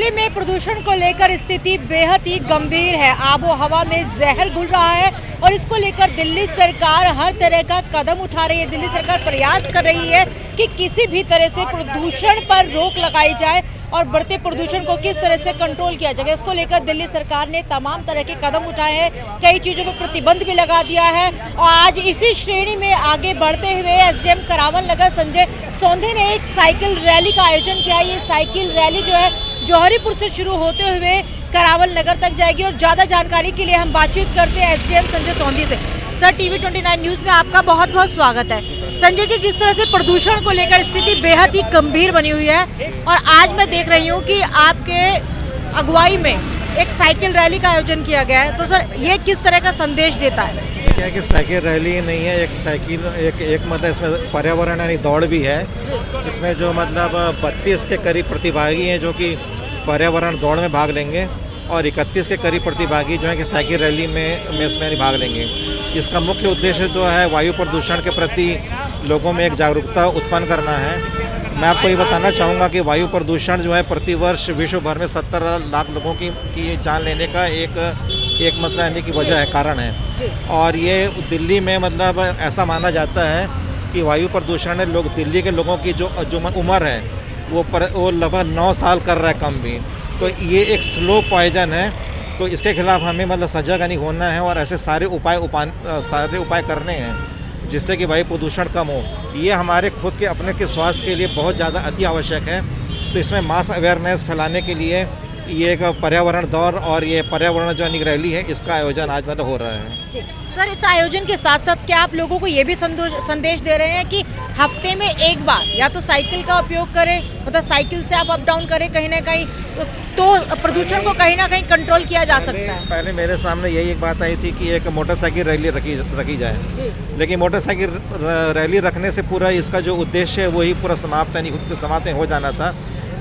दिल्ली में प्रदूषण को लेकर स्थिति बेहद ही गंभीर है। आबो हवा में जहर घुल रहा है और इसको लेकर दिल्ली सरकार हर तरह का कदम उठा रही है। दिल्ली सरकार प्रयास कर रही है कि किसी भी तरह से प्रदूषण पर रोक लगाई जाए और बढ़ते प्रदूषण को किस तरह से कंट्रोल किया जाए। इसको लेकर दिल्ली सरकार ने तमाम तरह के कदम उठाए हैं, कई चीज़ों पर प्रतिबंध भी लगा दिया है। और आज इसी श्रेणी में आगे बढ़ते हुए एसडीएम करावल नगर संजय सोंधे ने एक साइकिल रैली का आयोजन किया। ये साइकिल रैली जो है जौहरीपुर से शुरू होते हुए करावल नगर तक जाएगी। और ज़्यादा जानकारी के लिए हम बातचीत करते हैं एसडीएम संजय सोंधे से। सर, टीवी 29 न्यूज़ में आपका बहुत बहुत स्वागत है। संजय जी, जिस तरह से प्रदूषण को लेकर स्थिति बेहद ही गंभीर बनी हुई है और आज मैं देख रही हूँ कि आपके अगुवाई में एक साइकिल रैली का आयोजन किया गया है, तो सर ये किस तरह का संदेश देता है? क्या है कि साइकिल रैली नहीं है, एक साइकिल एक मतलब इसमें पर्यावरण यानी दौड़ भी है। इसमें जो मतलब 32 के करीब प्रतिभागी हैं जो कि पर्यावरण दौड़ में भाग लेंगे और 31 के करीब प्रतिभागी जो है कि साइकिल रैली में इसमें भाग लेंगे। इसका मुख्य उद्देश्य जो है वायु प्रदूषण के प्रति लोगों में एक जागरूकता उत्पन्न करना है। मैं आपको ये बताना चाहूँगा कि वायु प्रदूषण जो है प्रतिवर्ष विश्व भर में 70 लाख लोगों की जान लेने का एक मतलब यानी कि वजह है, कारण है। और ये दिल्ली में मतलब ऐसा माना जाता है कि वायु प्रदूषण ने दिल्ली के लोगों की जो उम्र है वो लगभग 9 साल कर रहा है कम भी। तो ये एक स्लो पॉइजन है, तो इसके खिलाफ हमें मतलब सजग नहीं होना है और ऐसे सारे उपाय करने हैं जिससे कि वायु प्रदूषण कम हो। ये हमारे खुद के अपने के स्वास्थ्य के लिए बहुत ज़्यादा अति आवश्यक है। तो इसमें मास अवेयरनेस फैलाने के लिए ये एक पर्यावरण दौड़ और ये पर्यावरण जो रैली है, इसका आयोजन आज मतलब हो रहा है। सर, इस आयोजन के साथ साथ क्या आप लोगों को ये भी संदेश दे रहे हैं कि हफ्ते में एक बार या तो साइकिल का उपयोग करें, मतलब साइकिल से आप अप डाउन करें कहीं ना कहीं, तो प्रदूषण को कहीं ना कहीं कंट्रोल किया जा सकता है? पहले मेरे सामने यही एक बात आई थी कि एक मोटरसाइकिल रैली रखी जाए, लेकिन मोटरसाइकिल रैली रखने से पूरा इसका जो उद्देश्य है वही पूरा समाप्त हो जाना था,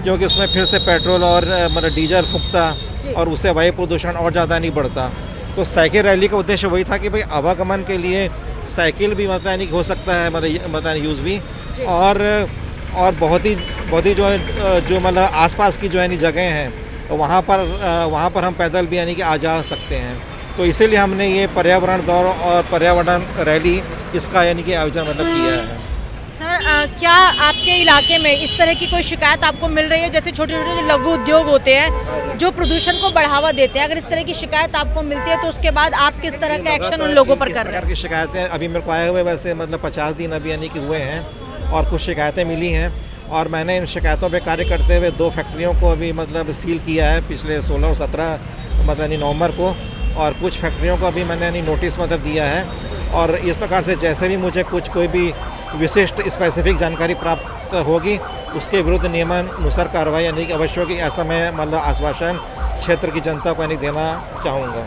क्योंकि उसमें फिर से पेट्रोल और मतलब डीजल फूकता और उससे वायु प्रदूषण और ज़्यादा नहीं बढ़ता। तो साइकिल रैली का उद्देश्य वही था कि भाई आवागमन के लिए साइकिल भी मतलब नहीं हो सकता है, मतलब यूज़ भी, और बहुत ही जो मतलब आसपास की जो है जगह हैं तो वहाँ पर हम पैदल भी यानी कि आ जा सकते हैं। तो इसीलिए हमने ये पर्यावरण दौड़ और पर्यावरण रैली इसका यानी कि आयोजन मतलब किया है। सर, क्या आपके इलाके में इस तरह की कोई शिकायत आपको मिल रही है? जैसे छोटे छोटे लघु उद्योग होते हैं जो प्रदूषण को बढ़ावा देते हैं, अगर इस तरह की शिकायत आपको मिलती है तो उसके बाद आप किस तरह का एक्शन उन लोगों पर कर रहे हैं? की शिकायतें अभी मेरे को आए हुए वैसे मतलब 50 दिन अभी यानी कि हुए हैं और कुछ शिकायतें मिली हैं और मैंने इन शिकायतों पर कार्य करते हुए 2 फैक्ट्रियों को अभी मतलब सील किया है पिछले 16 और 17 मतलब नवंबर को, और कुछ फैक्ट्रियों को अभी मैंने नोटिस मतलब दिया है। और इस प्रकार से जैसे भी मुझे कोई भी विशिष्ट स्पेसिफिक जानकारी प्राप्त होगी उसके विरुद्ध नियमानुसार कार्रवाई यानी कि अवश्य होगी, ऐसा मैं मतलब आश्वासन क्षेत्र की जनता को यानी देना चाहूँगा।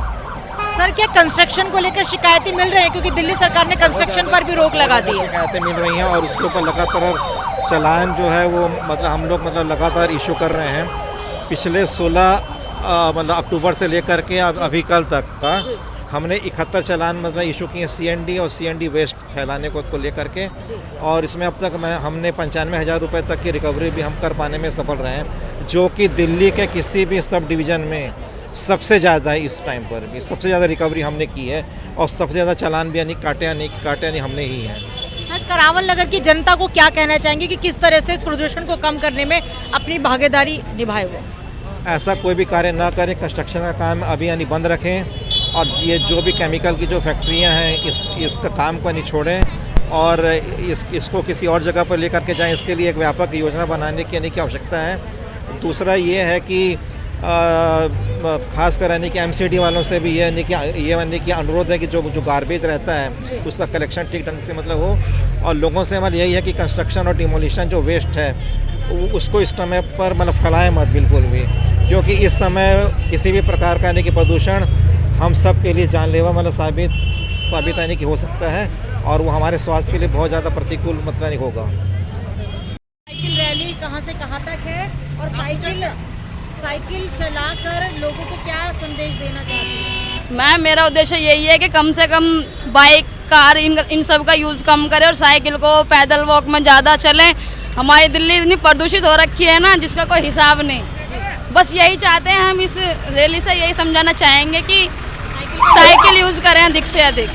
सर, क्या कंस्ट्रक्शन को लेकर शिकायतें मिल रही हैं? क्योंकि दिल्ली सरकार ने कंस्ट्रक्शन पर भी रोक लगा दी है। शिकायतें मिल रही हैं और उसके ऊपर लगातार चालान जो है वो मतलब हम लोग मतलब लगातार इशू कर रहे हैं। पिछले 16 मतलब अक्टूबर से लेकर के अभी कल तक का हमने 71 चालान मतलब इशू किए CND और CND वेस्ट फैलाने को लेकर के, और इसमें अब तक हमने 95,000 रुपये तक की रिकवरी भी हम कर पाने में सफल रहे हैं, जो कि दिल्ली के किसी भी सब डिवीज़न में सबसे ज़्यादा है। इस टाइम पर भी सबसे ज़्यादा रिकवरी हमने की है और सबसे ज़्यादा चालान भी यानी काटे हमने ही हैं। सर, करावल नगर की जनता को क्या कहना चाहेंगे कि किस तरह से प्रदूषण को कम करने में अपनी भागीदारी निभाए हुए? ऐसा कोई भी कार्य ना करें, कंस्ट्रक्शन का काम अभी यानी बंद रखें और ये जो भी केमिकल की जो फैक्ट्रियां हैं इसका काम को नहीं छोड़ें और इसको किसी और जगह पर लेकर के जाएं। इसके लिए एक व्यापक योजना बनाने की यानी कि आवश्यकता है। दूसरा ये है कि खासकर यानी कि MCD वालों से भी ये यानी कि अनुरोध है कि जो गार्बेज रहता है उसका कलेक्शन ठीक ढंग से मतलब हो, और लोगों से हमारा यही है कि कंस्ट्रक्शन और डिमोलिशन जो वेस्ट है उसको इस समय पर मतलब फैलाएं मत बिल्कुल भी, क्योंकि इस समय किसी भी प्रकार का यानी कि प्रदूषण हम सब के लिए जानलेवा मतलब साबित यानी कि हो सकता है और वो हमारे स्वास्थ्य के लिए बहुत ज़्यादा प्रतिकूल मतलब नहीं होगा। साइकिल रैली कहाँ से कहाँ तक है और साइकिल चलाकर लोगों को क्या संदेश देना चाहती हैं? मेरा उद्देश्य यही है कि कम से कम बाइक, कार इन सब का यूज़ कम करें और साइकिल को पैदल वॉक में ज़्यादा चलें। हमारी दिल्ली इतनी प्रदूषित हो रखी है ना जिसका कोई हिसाब नहीं। बस यही चाहते हैं हम, इस रैली से यही समझाना चाहेंगे कि साइकिल यूज़ करें अधिक से अधिक।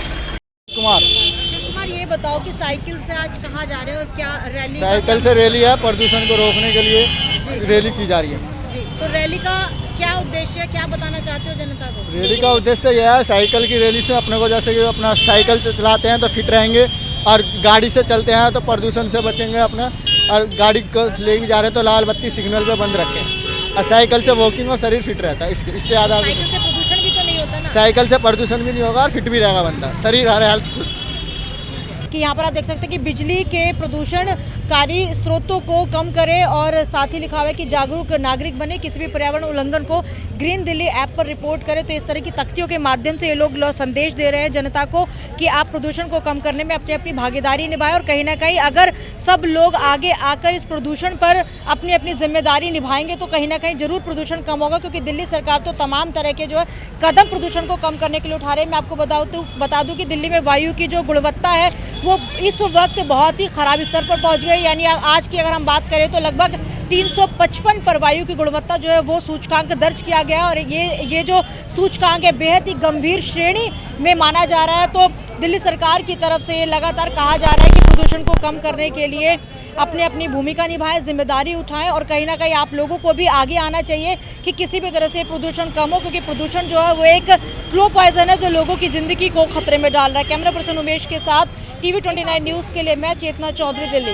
कुमार, कुमार ये बताओ कि साइकिल से आज कहाँ जा रहे हो और क्या रैली साइकिल से रैली है, प्रदूषण को रोकने के लिए रैली की जा रही है। जी, तो रैली का क्या उद्देश्य है, क्या बताना चाहते हो जनता को? रैली का उद्देश्य यह है, साइकिल की रैली से अपने को जैसे कि अपना साइकिल से चलाते हैं तो फिट रहेंगे, और गाड़ी से चलते हैं तो प्रदूषण से बचेंगे अपना, और गाड़ी को ले भी जा रहे हैं तो लाल बत्ती सिग्नल पे बंद रखें, और साइकिल से वॉकिंग और शरीर फिट रहता है। इससे ज़्यादा साइकिल से प्रदूषण भी तो नहीं होता ना? साइकिल से प्रदूषण भी नहीं होगा और फिट भी रहेगा बंदा, शरीर हर हेल्थ खुश। कि यहाँ पर आप देख सकते हैं कि बिजली के प्रदूषणकारी स्रोतों को कम करें, और साथ ही लिखा हुआ है कि जागरूक नागरिक बने, किसी भी पर्यावरण उल्लंघन को ग्रीन दिल्ली ऐप पर रिपोर्ट करें। तो इस तरह की तख्तियों के माध्यम से ये लोग संदेश दे रहे हैं जनता को कि आप प्रदूषण को कम करने में अपनी अपनी भागीदारी निभाएं, और कहीं ना कहीं अगर सब लोग आगे आकर इस प्रदूषण पर अपनी अपनी जिम्मेदारी निभाएंगे तो कहीं ना कहीं जरूर प्रदूषण कम होगा। क्योंकि दिल्ली सरकार तो तमाम तरह के जो है कदम प्रदूषण को कम करने के लिए उठा रहे हैं। मैं आपको बता दूं कि दिल्ली में वायु की जो गुणवत्ता है वो इस वक्त बहुत ही खराब स्तर पर पहुंच गई। यानी आज की अगर हम बात करें तो लगभग 355 पर वायु की गुणवत्ता जो है वो सूचकांक दर्ज किया गया, और ये जो सूचकांक है बेहद ही गंभीर श्रेणी में माना जा रहा है। तो दिल्ली सरकार की तरफ से ये लगातार कहा जा रहा है कि प्रदूषण को कम करने के लिए अपने अपनी भूमिका निभाएं, जिम्मेदारी उठाएं, और कहीं ना कहीं आप लोगों को भी आगे आना चाहिए कि किसी भी तरह से प्रदूषण कम हो, क्योंकि प्रदूषण जो है वो एक स्लो पॉइजन है जो लोगों की जिंदगी को खतरे में डाल रहा है। कैमरा पर्सन उमेश के साथ TV 29 न्यूज़ के लिए मैं चेतना चौधरी, दिल्ली।